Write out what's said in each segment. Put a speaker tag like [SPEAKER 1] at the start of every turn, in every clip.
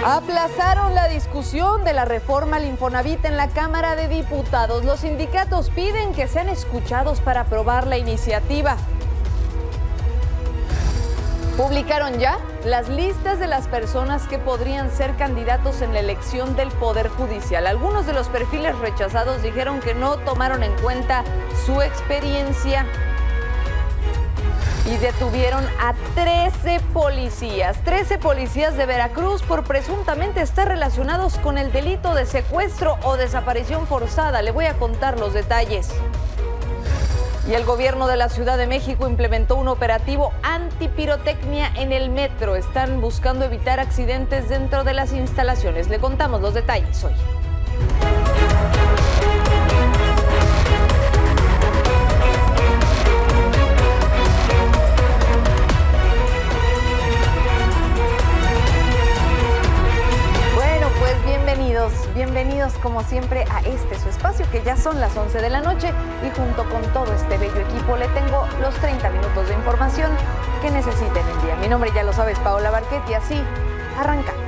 [SPEAKER 1] Aplazaron la discusión de la reforma al Infonavit en la Cámara de Diputados. Los sindicatos piden que sean escuchados para aprobar la iniciativa. Publicaron ya las listas de las personas que podrían ser candidatos en la elección del Poder Judicial. Algunos de los perfiles rechazados dijeron que no tomaron en cuenta su experiencia. Y detuvieron a 13 policías de Veracruz por presuntamente estar relacionados con el delito de secuestro o desaparición forzada. Le voy a contar los detalles. Y el gobierno de la Ciudad de México implementó un operativo antipirotecnia en el metro. Están buscando evitar accidentes dentro de las instalaciones. Le contamos los detalles hoy. Bienvenidos como siempre a su espacio, que ya son las 11 de la noche, y junto con todo este bello equipo le tengo los 30 minutos de información que necesiten el día. Mi nombre, ya lo sabes, Paola Barquet, y así arrancamos.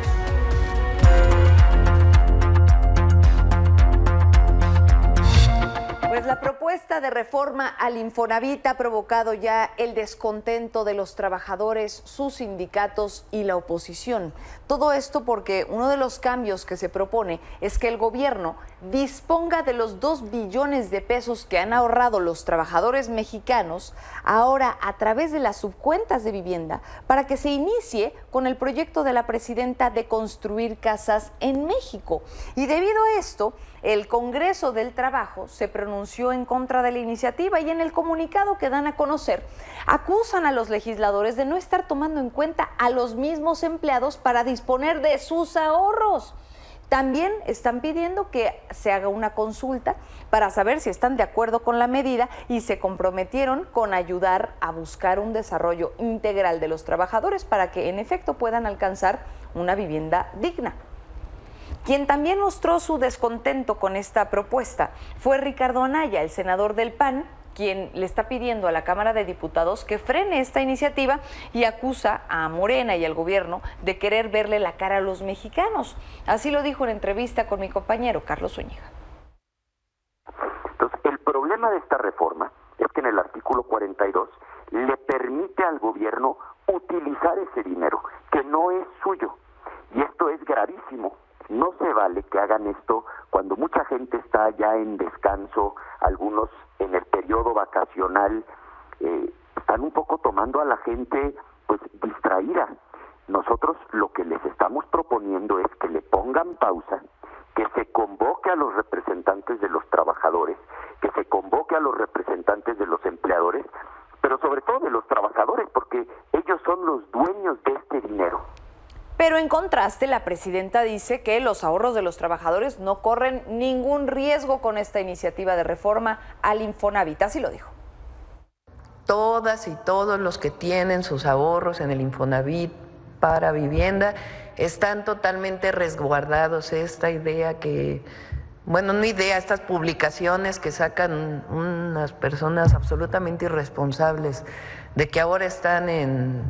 [SPEAKER 1] Pues la propuesta de reforma al Infonavit ha provocado ya el descontento de los trabajadores, sus sindicatos y la oposición. Todo esto porque uno de los cambios que se propone es que el gobierno disponga de los 2 billones de pesos que han ahorrado los trabajadores mexicanos ahora a través de las subcuentas de vivienda para que se inicie con el proyecto de la presidenta de construir casas en México. Y debido a esto, el Congreso del Trabajo se pronunció en contra de la iniciativa y en el comunicado que dan a conocer acusan a los legisladores de no estar tomando en cuenta a los mismos empleados para disponer de sus ahorros. También están pidiendo que se haga una consulta para saber si están de acuerdo con la medida y se comprometieron con ayudar a buscar un desarrollo integral de los trabajadores para que en efecto puedan alcanzar una vivienda digna. Quien también mostró su descontento con esta propuesta fue Ricardo Anaya, el senador del PAN, quien le está pidiendo a la Cámara de Diputados que frene esta iniciativa y acusa a Morena y al gobierno de querer verle la cara a los mexicanos. Así lo dijo en entrevista con mi compañero Carlos Zúñiga.
[SPEAKER 2] Entonces, el problema de esta reforma es que en el artículo 42 le permite al gobierno utilizar ese dinero, que no es suyo. Y esto es gravísimo. No se vale que hagan esto cuando mucha gente está ya en descanso, algunos en el periodo vacacional, están un poco tomando a la gente pues distraída. Nosotros lo que les estamos proponiendo es que le pongan pausa, que se convoque a los representantes de los trabajadores, que se convoque a los representantes de los empleadores, pero sobre todo de los trabajadores, porque ellos son los dueños de este dinero.
[SPEAKER 1] Pero en contraste, la presidenta dice que los ahorros de los trabajadores no corren ningún riesgo con esta iniciativa de reforma al Infonavit. Así lo dijo.
[SPEAKER 3] Todas y todos los que tienen sus ahorros en el Infonavit para vivienda están totalmente resguardados. Esta idea que, bueno, no idea, estas publicaciones que sacan unas personas absolutamente irresponsables de que ahora están en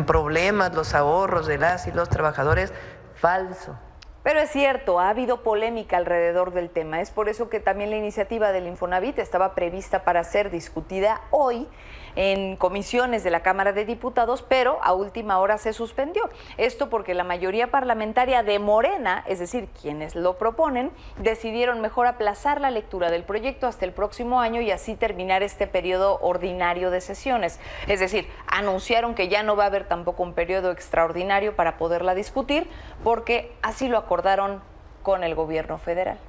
[SPEAKER 3] problemas los ahorros de las y los trabajadores, falso.
[SPEAKER 1] Pero es cierto, ha habido polémica alrededor del tema. Es por eso que también la iniciativa del Infonavit estaba prevista para ser discutida hoy en comisiones de la Cámara de Diputados, pero a última hora se suspendió. Esto porque la mayoría parlamentaria de Morena, es decir, quienes lo proponen, decidieron mejor aplazar la lectura del proyecto hasta el próximo año y así terminar este periodo ordinario de sesiones. Es decir, anunciaron que ya no va a haber tampoco un periodo extraordinario para poderla discutir, porque así lo acordaron con el gobierno federal.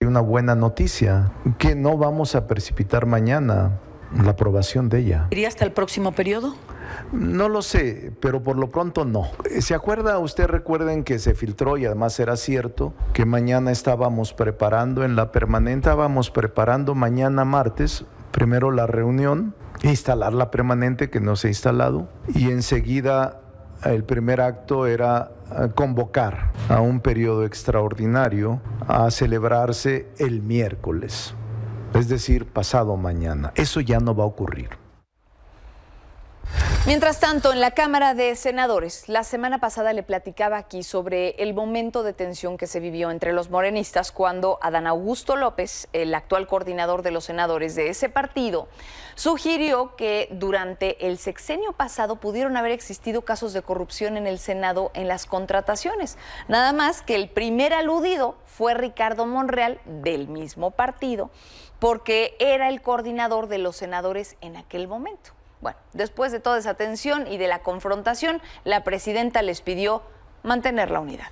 [SPEAKER 4] Una buena noticia, que no vamos a precipitar mañana la aprobación de ella.
[SPEAKER 5] ¿Iría hasta el próximo periodo?
[SPEAKER 4] No lo sé, pero por lo pronto no. ¿Se acuerda? Usted recuerden que se filtró, y además era cierto, que mañana estábamos preparando en la permanente, mañana martes, primero la reunión, instalar la permanente que no se ha instalado, y enseguida el primer acto era convocar a un periodo extraordinario a celebrarse el miércoles. Es decir, pasado mañana. Eso ya no va a ocurrir.
[SPEAKER 1] Mientras tanto, en la Cámara de Senadores, la semana pasada le platicaba aquí sobre el momento de tensión que se vivió entre los morenistas cuando Adán Augusto López, el actual coordinador de los senadores de ese partido, sugirió que durante el sexenio pasado pudieron haber existido casos de corrupción en el Senado en las contrataciones. Nada más que el primer aludido fue Ricardo Monreal, del mismo partido, porque era el coordinador de los senadores en aquel momento. Bueno, después de toda esa tensión y de la confrontación, la presidenta les pidió mantener la unidad.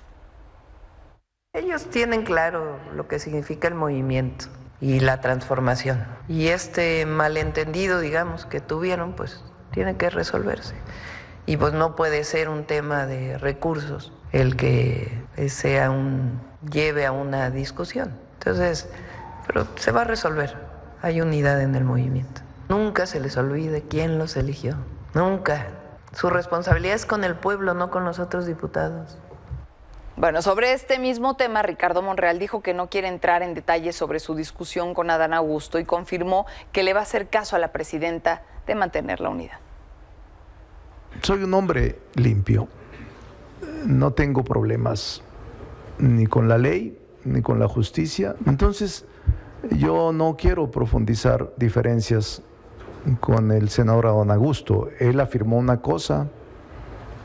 [SPEAKER 3] Ellos tienen claro lo que significa el movimiento y la transformación. Y este malentendido, digamos, que tuvieron, pues tiene que resolverse. Y pues no puede ser un tema de recursos el que lleve a una discusión. Entonces, pero se va a resolver. Hay unidad en el movimiento. Nunca se les olvide quién los eligió. Nunca. Su responsabilidad es con el pueblo, no con los otros diputados.
[SPEAKER 1] Bueno, sobre este mismo tema, Ricardo Monreal dijo que no quiere entrar en detalles sobre su discusión con Adán Augusto y confirmó que le va a hacer caso a la presidenta de mantener la unidad.
[SPEAKER 4] Soy un hombre limpio. No tengo problemas ni con la ley, ni con la justicia. Entonces, yo no quiero profundizar diferencias con el senador Adán Augusto. Él afirmó una cosa,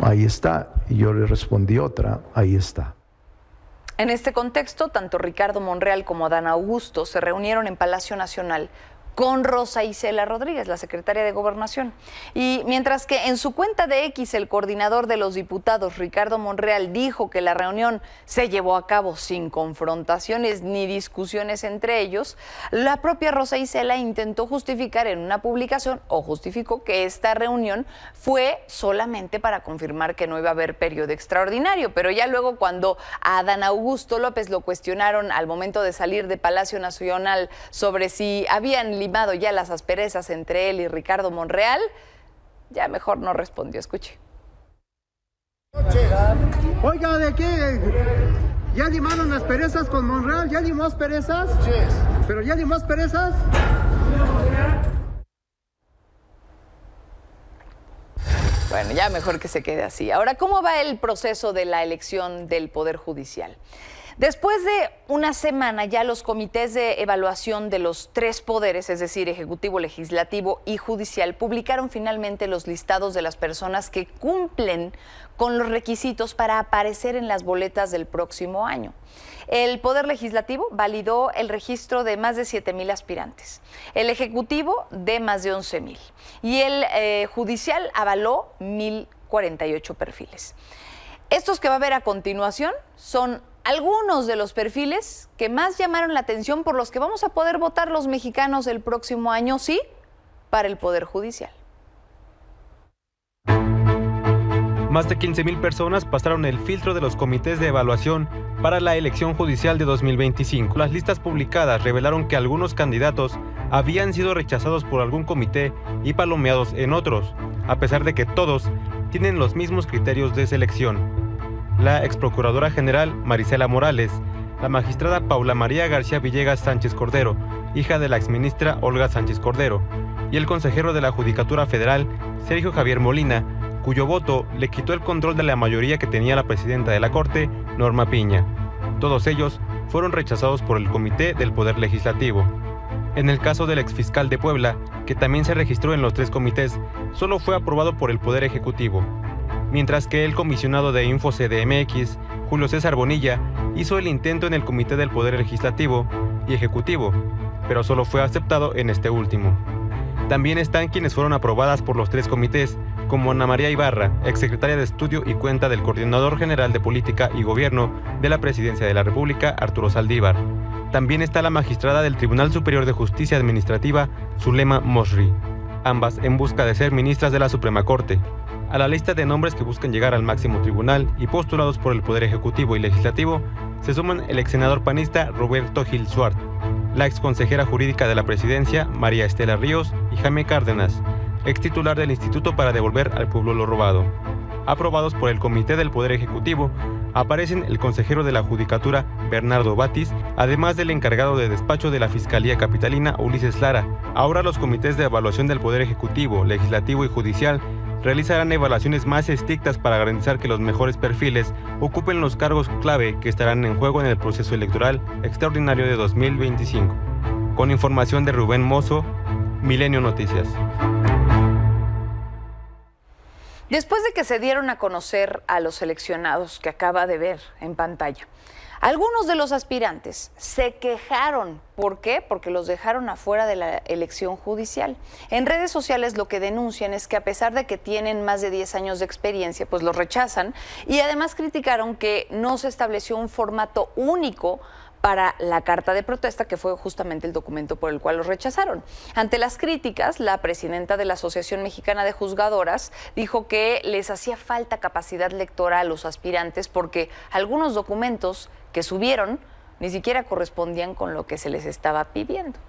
[SPEAKER 4] ahí está, y yo le respondí otra, ahí está.
[SPEAKER 1] En este contexto, tanto Ricardo Monreal como Adán Augusto se reunieron en Palacio Nacional con Rosa Isela Rodríguez, la secretaria de Gobernación. Y mientras que en su cuenta de X, el coordinador de los diputados, Ricardo Monreal, dijo que la reunión se llevó a cabo sin confrontaciones ni discusiones entre ellos, la propia Rosa Isela intentó justificar en una publicación, o justificó que esta reunión fue solamente para confirmar que no iba a haber periodo extraordinario. Pero ya luego, cuando a Adán Augusto López lo cuestionaron al momento de salir de Palacio Nacional sobre si habían limado ya las asperezas entre él y Ricardo Monreal, ya mejor no respondió. Escuche.
[SPEAKER 5] Oiga, ¿de qué? ¿Ya limaron las perezas con Monreal? ¿Ya limó asperezas? Sí. ¿Pero ya limó asperezas?
[SPEAKER 1] Bueno, ya mejor que se quede así. Ahora, ¿cómo va el proceso de la elección del Poder Judicial? Después de una semana, ya los comités de evaluación de los tres poderes, es decir, Ejecutivo, Legislativo y Judicial, publicaron finalmente los listados de las personas que cumplen con los requisitos para aparecer en las boletas del próximo año. El Poder Legislativo validó el registro de más de 7,000 aspirantes, el Ejecutivo de más de 11,000 y el Judicial avaló 1,048 perfiles. Estos que va a ver a continuación son algunos de los perfiles que más llamaron la atención por los que vamos a poder votar los mexicanos el próximo año, sí, para el Poder Judicial.
[SPEAKER 6] Más de 15,000 personas pasaron el filtro de los comités de evaluación para la elección judicial de 2025. Las listas publicadas revelaron que algunos candidatos habían sido rechazados por algún comité y palomeados en otros, a pesar de que todos tienen los mismos criterios de selección. La exprocuradora general Marisela Morales, la magistrada Paula María García Villegas Sánchez Cordero, hija de la exministra Olga Sánchez Cordero, y el consejero de la Judicatura Federal, Sergio Javier Molina, cuyo voto le quitó el control de la mayoría que tenía la presidenta de la Corte, Norma Piña. Todos ellos fueron rechazados por el Comité del Poder Legislativo. En el caso del exfiscal de Puebla, que también se registró en los tres comités, solo fue aprobado por el Poder Ejecutivo. Mientras que el comisionado de InfoCDMX, Julio César Bonilla, hizo el intento en el Comité del Poder Legislativo y Ejecutivo, pero solo fue aceptado en este último. También están quienes fueron aprobadas por los tres comités, como Ana María Ibarra, exsecretaria de Estudio y Cuenta del Coordinador General de Política y Gobierno de la Presidencia de la República, Arturo Saldívar. También está la magistrada del Tribunal Superior de Justicia Administrativa, Zulema Mosri, ambas en busca de ser ministras de la Suprema Corte. A la lista de nombres que buscan llegar al máximo tribunal y postulados por el Poder Ejecutivo y Legislativo se suman el ex senador panista Roberto Gil Suart, la ex consejera jurídica de la Presidencia María Estela Ríos y Jaime Cárdenas, ex titular del Instituto para Devolver al Pueblo lo Robado. Aprobados por el Comité del Poder Ejecutivo, aparecen el consejero de la Judicatura Bernardo Batis, además del encargado de despacho de la Fiscalía Capitalina Ulises Lara. Ahora los comités de evaluación del Poder Ejecutivo, Legislativo y Judicial realizarán evaluaciones más estrictas para garantizar que los mejores perfiles ocupen los cargos clave que estarán en juego en el proceso electoral extraordinario de 2025. Con información de Rubén Mozo, Milenio Noticias.
[SPEAKER 1] Después de que se dieron a conocer a los seleccionados que acaba de ver en pantalla, algunos de los aspirantes se quejaron. ¿Por qué? Porque los dejaron afuera de la elección judicial. En redes sociales lo que denuncian es que a pesar de que tienen más de 10 años de experiencia, pues los rechazan, y además criticaron que no se estableció un formato único para la carta de protesta, que fue justamente el documento por el cual los rechazaron. Ante las críticas, la presidenta de la Asociación Mexicana de Juzgadoras dijo que les hacía falta capacidad lectora a los aspirantes porque algunos documentos que subieron ni siquiera correspondían con lo que se les estaba pidiendo.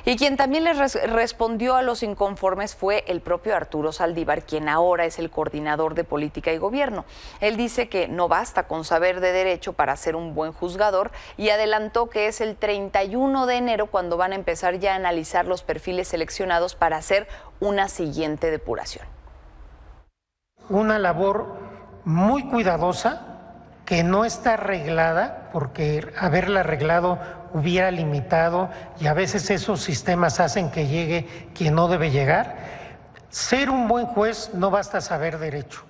[SPEAKER 1] Y quien también les respondió a los inconformes fue el propio Arturo Saldívar, quien ahora es el coordinador de política y gobierno. Él dice que no basta con saber de derecho para ser un buen juzgador y adelantó que es el 31 de enero cuando van a empezar ya a analizar los perfiles seleccionados para hacer una siguiente depuración.
[SPEAKER 7] Una labor muy cuidadosa que no está arreglada, porque haberla arreglado hubiera limitado y a veces esos sistemas hacen que llegue quien no debe llegar. Ser un buen juez no basta saber derecho.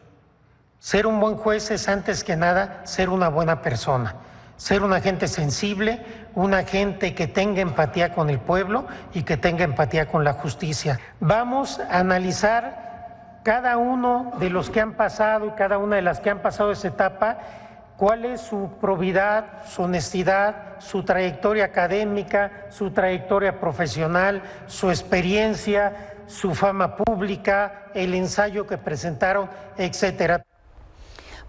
[SPEAKER 7] Ser un buen juez es antes que nada ser una buena persona, ser una gente sensible, una gente que tenga empatía con el pueblo y que tenga empatía con la justicia. Vamos a analizar cada uno de los que han pasado y cada una de las que han pasado esa etapa, cuál es su probidad, su honestidad, su trayectoria académica, su trayectoria profesional, su experiencia, su fama pública, el ensayo que presentaron, etcétera.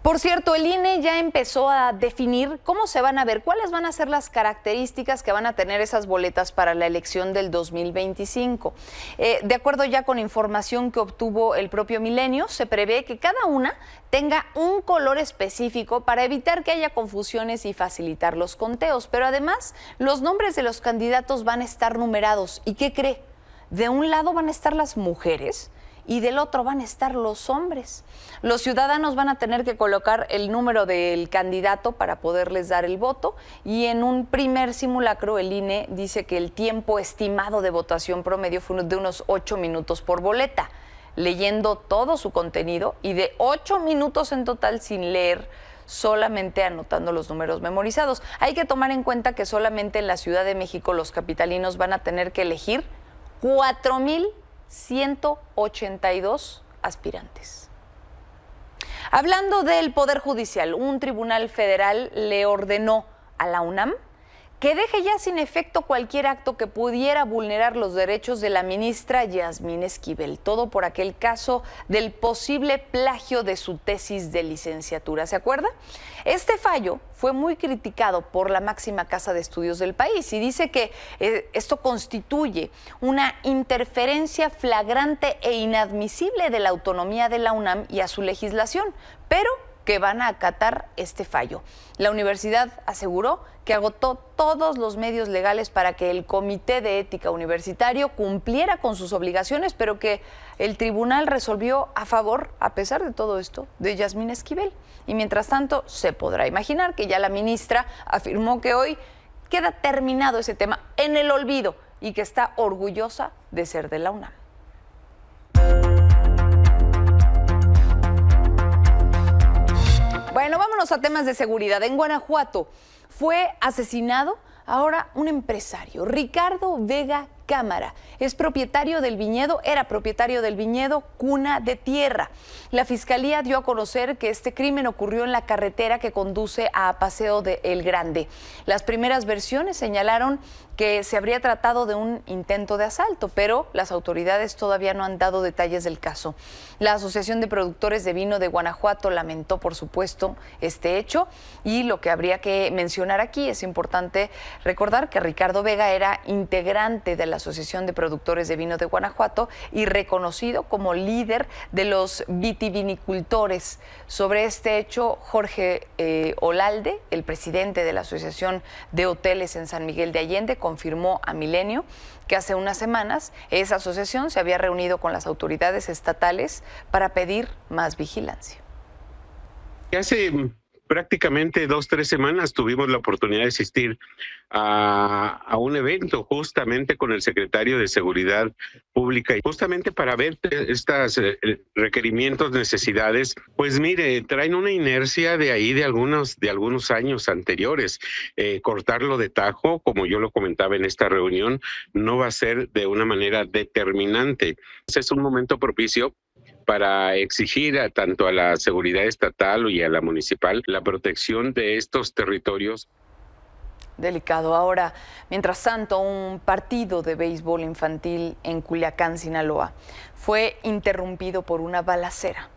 [SPEAKER 1] Por cierto, el INE ya empezó a definir cómo se van a ver, cuáles van a ser las características que van a tener esas boletas para la elección del 2025. De acuerdo ya con información que obtuvo el propio Milenio, se prevé que cada una tenga un color específico para evitar que haya confusiones y facilitar los conteos. Pero además, los nombres de los candidatos van a estar numerados. ¿Y qué cree? De un lado van a estar las mujeres y del otro van a estar los hombres. Los ciudadanos van a tener que colocar el número del candidato para poderles dar el voto y en un primer simulacro el INE dice que el tiempo estimado de votación promedio fue de unos 8 minutos por boleta, leyendo todo su contenido y de 8 minutos en total sin leer, solamente anotando los números memorizados. Hay que tomar en cuenta que solamente en la Ciudad de México los capitalinos van a tener que elegir 4,182 aspirantes. Hablando del Poder Judicial, un tribunal federal le ordenó a la UNAM que deje ya sin efecto cualquier acto que pudiera vulnerar los derechos de la ministra Yasmín Esquivel, todo por aquel caso del posible plagio de su tesis de licenciatura. ¿Se acuerda? Este fallo fue muy criticado por la máxima casa de estudios del país y dice que esto constituye una interferencia flagrante e inadmisible de la autonomía de la UNAM y a su legislación, pero que van a acatar este fallo. La universidad aseguró que agotó todos los medios legales para que el Comité de Ética Universitario cumpliera con sus obligaciones, pero que el tribunal resolvió a favor, a pesar de todo esto, de Yasmín Esquivel. Y mientras tanto, se podrá imaginar que ya la ministra afirmó que hoy queda terminado ese tema en el olvido y que está orgullosa de ser de la UNAM. Bueno, vámonos a temas de seguridad. En Guanajuato fue asesinado ahora un empresario, Ricardo Vega Cámara. Es propietario del viñedo, era propietario del viñedo Cuna de Tierra. La Fiscalía dio a conocer que este crimen ocurrió en la carretera que conduce a Paseo de El Grande. Las primeras versiones señalaron que se habría tratado de un intento de asalto, pero las autoridades todavía no han dado detalles del caso. La Asociación de Productores de Vino de Guanajuato lamentó, por supuesto, este hecho y lo que habría que mencionar aquí es importante recordar que Ricardo Vega era integrante de la Asociación de Productores de Vino de Guanajuato y reconocido como líder de los vitivinicultores. Sobre este hecho, Jorge Olalde, el presidente de la Asociación de Hoteles en San Miguel de Allende, confirmó a Milenio que hace unas semanas esa asociación se había reunido con las autoridades estatales para pedir más vigilancia.
[SPEAKER 8] Hace prácticamente 2-3 semanas tuvimos la oportunidad de asistir a un evento justamente con el secretario de Seguridad Pública, y justamente para ver estos requerimientos, necesidades. Pues mire, traen una inercia de ahí de algunos años anteriores. Cortarlo de tajo, como yo lo comentaba en esta reunión, no va a ser de una manera determinante. Es un momento propicio para exigir tanto a la seguridad estatal y a la municipal la protección de estos territorios.
[SPEAKER 1] Delicado. Ahora, mientras tanto, un partido de béisbol infantil en Culiacán, Sinaloa, fue interrumpido por una balacera.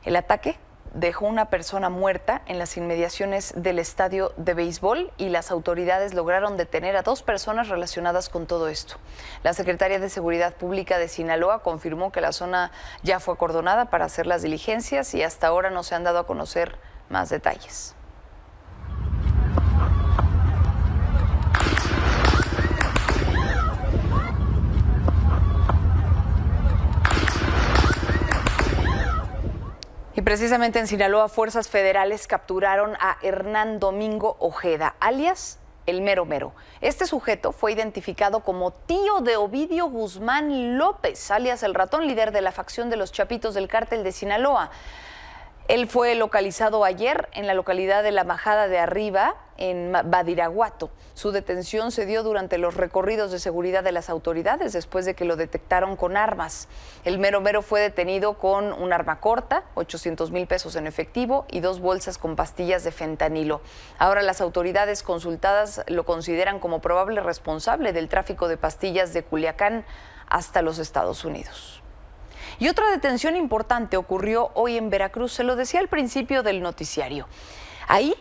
[SPEAKER 1] El ataque dejó una persona muerta en las inmediaciones del estadio de béisbol y las autoridades lograron detener a 2 personas relacionadas con todo esto. La secretaria de Seguridad Pública de Sinaloa confirmó que la zona ya fue acordonada para hacer las diligencias y hasta ahora no se han dado a conocer más detalles. Y precisamente en Sinaloa, fuerzas federales capturaron a Hernán Domingo Ojeda, alias El Mero Mero. Este sujeto fue identificado como tío de Ovidio Guzmán López, alias El Ratón, líder de la facción de los Chapitos del Cártel de Sinaloa. Él fue localizado ayer en la localidad de La Majada de Arriba, en Badiraguato. Su detención se dio durante los recorridos de seguridad de las autoridades después de que lo detectaron con armas. El Mero Mero fue detenido con un arma corta, 800,000 pesos en efectivo y 2 bolsas con pastillas de fentanilo. Ahora las autoridades consultadas lo consideran como probable responsable del tráfico de pastillas de Culiacán hasta los Estados Unidos. Y otra detención importante ocurrió hoy en Veracruz, se lo decía al principio del noticiario. Ahí,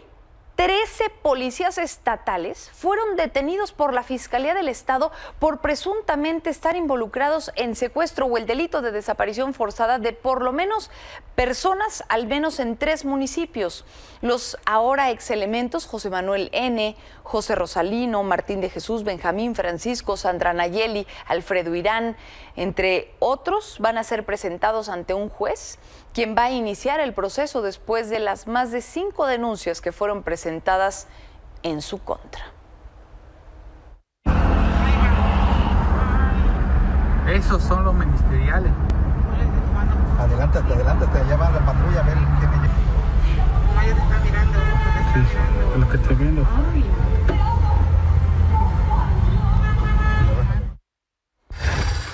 [SPEAKER 1] 13 policías estatales fueron detenidos por la Fiscalía del Estado por presuntamente estar involucrados en secuestro o el delito de desaparición forzada de por lo menos personas, al menos en 3 municipios. Los ahora exelementos José Manuel N., José Rosalino, Martín de Jesús, Benjamín Francisco, Sandra Nayeli, Alfredo Irán, entre otros, van a ser presentados ante un juez, quien va a iniciar el proceso después de las más de 5 denuncias que fueron presentadas en su contra.
[SPEAKER 9] Esos son los ministeriales.
[SPEAKER 5] Adelántate, allá va la patrulla a ver qué me lleva.
[SPEAKER 9] Nadie te está mirando, sí, lo que estoy viendo.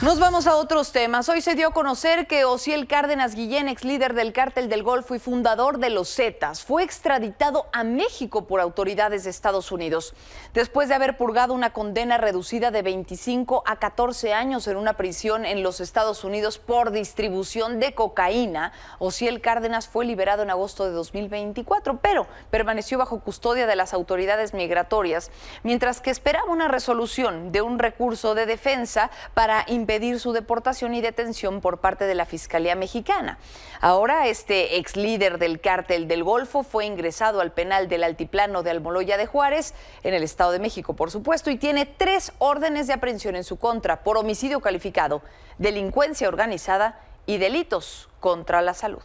[SPEAKER 1] Nos vamos a otros temas. Hoy se dio a conocer que Osiel Cárdenas Guillén, ex líder del Cártel del Golfo y fundador de los Zetas, fue extraditado a México por autoridades de Estados Unidos. Después de haber purgado una condena reducida de 25 a 14 años en una prisión en los Estados Unidos por distribución de cocaína, Osiel Cárdenas fue liberado en agosto de 2024, pero permaneció bajo custodia de las autoridades migratorias, mientras que esperaba una resolución de un recurso de defensa para impedir su deportación y detención por parte de la Fiscalía Mexicana. Ahora este ex líder del Cártel del Golfo fue ingresado al penal del Altiplano de Almoloya de Juárez, en el Estado de México, por supuesto, y tiene 3 órdenes de aprehensión en su contra por homicidio calificado, delincuencia organizada y delitos contra la salud.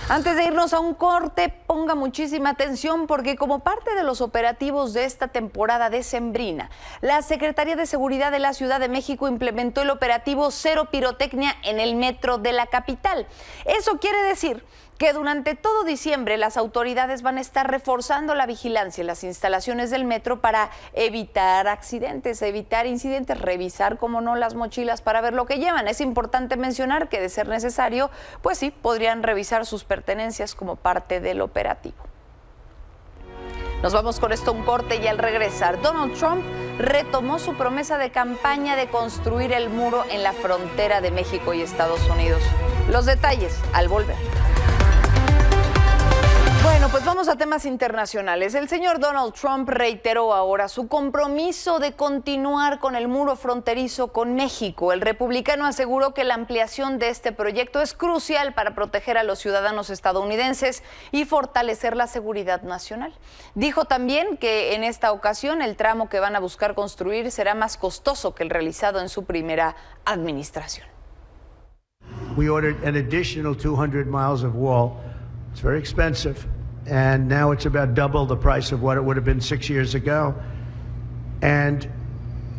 [SPEAKER 1] Antes de irnos a un corte, ponga muchísima atención porque como parte de los operativos de esta temporada decembrina, la Secretaría de Seguridad de la Ciudad de México implementó el operativo Cero Pirotecnia en el metro de la capital. Eso quiere decir que durante todo diciembre las autoridades van a estar reforzando la vigilancia en las instalaciones del metro para evitar accidentes, evitar incidentes, revisar, como no, las mochilas para ver lo que llevan. Es importante mencionar que, de ser necesario, pues sí, podrían revisar sus pertenencias como parte del operativo. Nos vamos con esto a un corte y al regresar, Donald Trump retomó su promesa de campaña de construir el muro en la frontera de México y Estados Unidos. Los detalles al volver. Bueno, pues vamos a temas internacionales. El señor Donald Trump reiteró ahora su compromiso de continuar con el muro fronterizo con México. El republicano aseguró que la ampliación de este proyecto es crucial para proteger a los ciudadanos estadounidenses y fortalecer la seguridad nacional. Dijo también que en esta ocasión el tramo que van a buscar construir será más costoso que el realizado en su primera administración.
[SPEAKER 10] We ordered an additional 200 miles of wall. It's very expensive, and now it's about double the price of what it would have been 6 years ago. And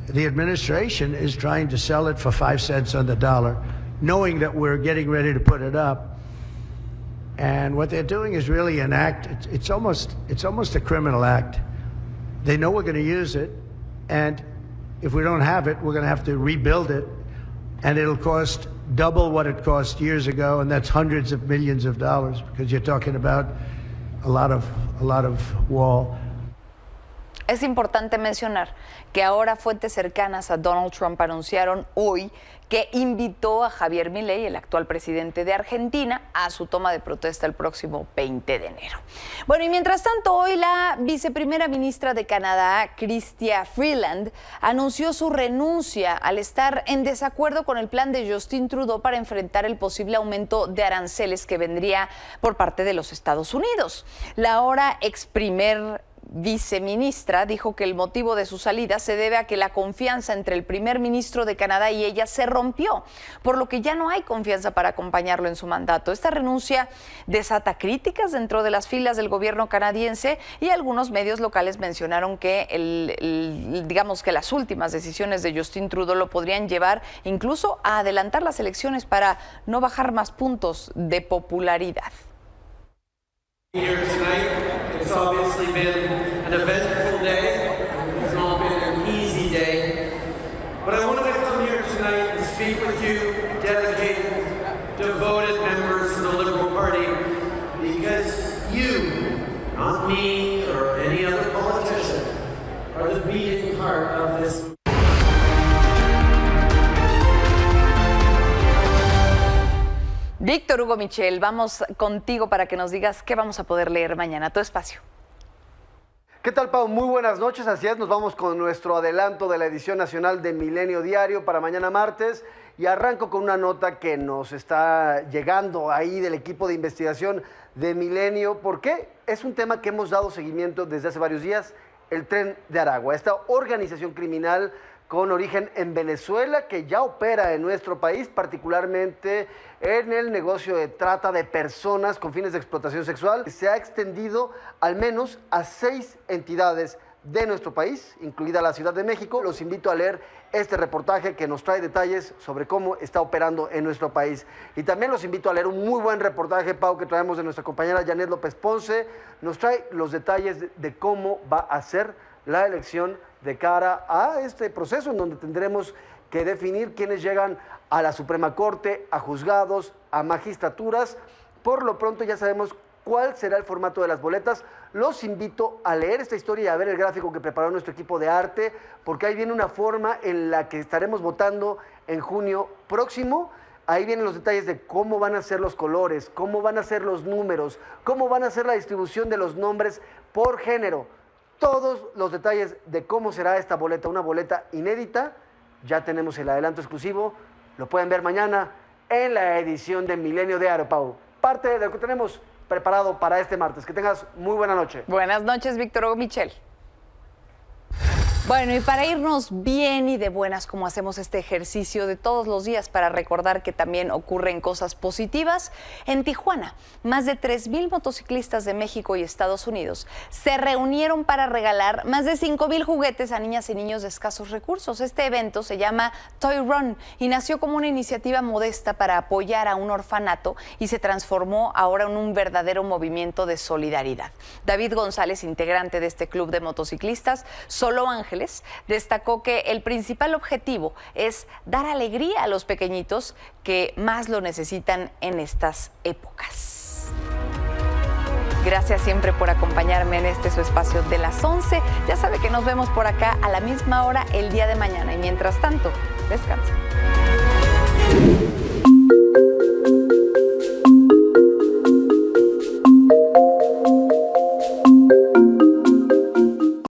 [SPEAKER 10] the administration is trying to sell it for 5 cents on the dollar, knowing that we're getting ready to put it up. And what they're doing is really an act. It's almost a criminal act. They know we're going to use it, and if we don't have it, we're going to have to rebuild it, and it'll cost double what it cost years ago, and that's hundreds of millions of dollars, because you're talking about a lot of wall.
[SPEAKER 1] Es importante mencionar que ahora fuentes cercanas a Donald Trump anunciaron hoy que invitó a Javier Milei, el actual presidente de Argentina, a su toma de protesta el próximo 20 de enero. Bueno, y mientras tanto, hoy la viceprimera ministra de Canadá, Chrystia Freeland, anunció su renuncia al estar en desacuerdo con el plan de Justin Trudeau para enfrentar el posible aumento de aranceles que vendría por parte de los Estados Unidos. La ahora exprimer viceministra dijo que el motivo de su salida se debe a que la confianza entre el primer ministro de Canadá y ella se rompió, por lo que ya no hay confianza para acompañarlo en su mandato. Esta renuncia desata críticas dentro de las filas del gobierno canadiense y algunos medios locales mencionaron que digamos que las últimas decisiones de Justin Trudeau lo podrían llevar incluso a adelantar las elecciones para no bajar más puntos de popularidad.
[SPEAKER 11] It's obviously been an eventful day. It's not been an easy day. But I wanted to come here tonight and speak with you, dedicated, devoted members of the Liberal Party, because you, not me or any other politician, are the beating heart of this.
[SPEAKER 1] Víctor Hugo Michel, vamos contigo para que nos digas qué vamos a poder leer mañana. Tu espacio.
[SPEAKER 12] ¿Qué tal, Pau? Muy buenas noches. Así es, nos vamos con nuestro adelanto de la edición nacional de Milenio Diario para mañana martes. Y arranco con una nota que nos está llegando ahí del equipo de investigación de Milenio. ¿Por qué? Es un tema que hemos dado seguimiento desde hace varios días, el Tren de Aragua. Esta organización criminal con origen en Venezuela, que ya opera en nuestro país, particularmente en el negocio de trata de personas con fines de explotación sexual. Se ha extendido al menos a 6 entidades de nuestro país, incluida la Ciudad de México. Los invito a leer este reportaje que nos trae detalles sobre cómo está operando en nuestro país. Y también los invito a leer un muy buen reportaje, Pau, que traemos de nuestra compañera Janet López Ponce. Nos trae los detalles de cómo va a ser la elección de cara a este proceso en donde tendremos que definir quiénes llegan a la Suprema Corte, a juzgados, a magistraturas. Por lo pronto ya sabemos cuál será el formato de las boletas. Los invito a leer esta historia y a ver el gráfico que preparó nuestro equipo de arte, porque ahí viene una forma en la que estaremos votando en junio próximo. Ahí vienen los detalles de cómo van a ser los colores, cómo van a ser los números, cómo van a ser la distribución de los nombres por género. Todos los detalles de cómo será esta boleta, una boleta inédita. Ya tenemos el adelanto exclusivo, lo pueden ver mañana en la edición de Milenio Diario, Pau. Parte de lo que tenemos preparado para este martes. Que tengas muy buena noche.
[SPEAKER 1] Buenas noches, Víctor Hugo Michel. Bueno, y para irnos bien y de buenas, como hacemos este ejercicio de todos los días para recordar que también ocurren cosas positivas, en Tijuana, más de 3,000 motociclistas de México y Estados Unidos se reunieron para regalar más de 5,000 juguetes a niñas y niños de escasos recursos. Este evento se llama Toy Run y nació como una iniciativa modesta para apoyar a un orfanato y se transformó ahora en un verdadero movimiento de solidaridad. David González, integrante de este club de motociclistas, Solo Ángeles, destacó que el principal objetivo es dar alegría a los pequeñitos que más lo necesitan en estas épocas. Gracias siempre por acompañarme en este su espacio de las 11. Ya sabe que nos vemos por acá a la misma hora el día de mañana y mientras tanto, descansen.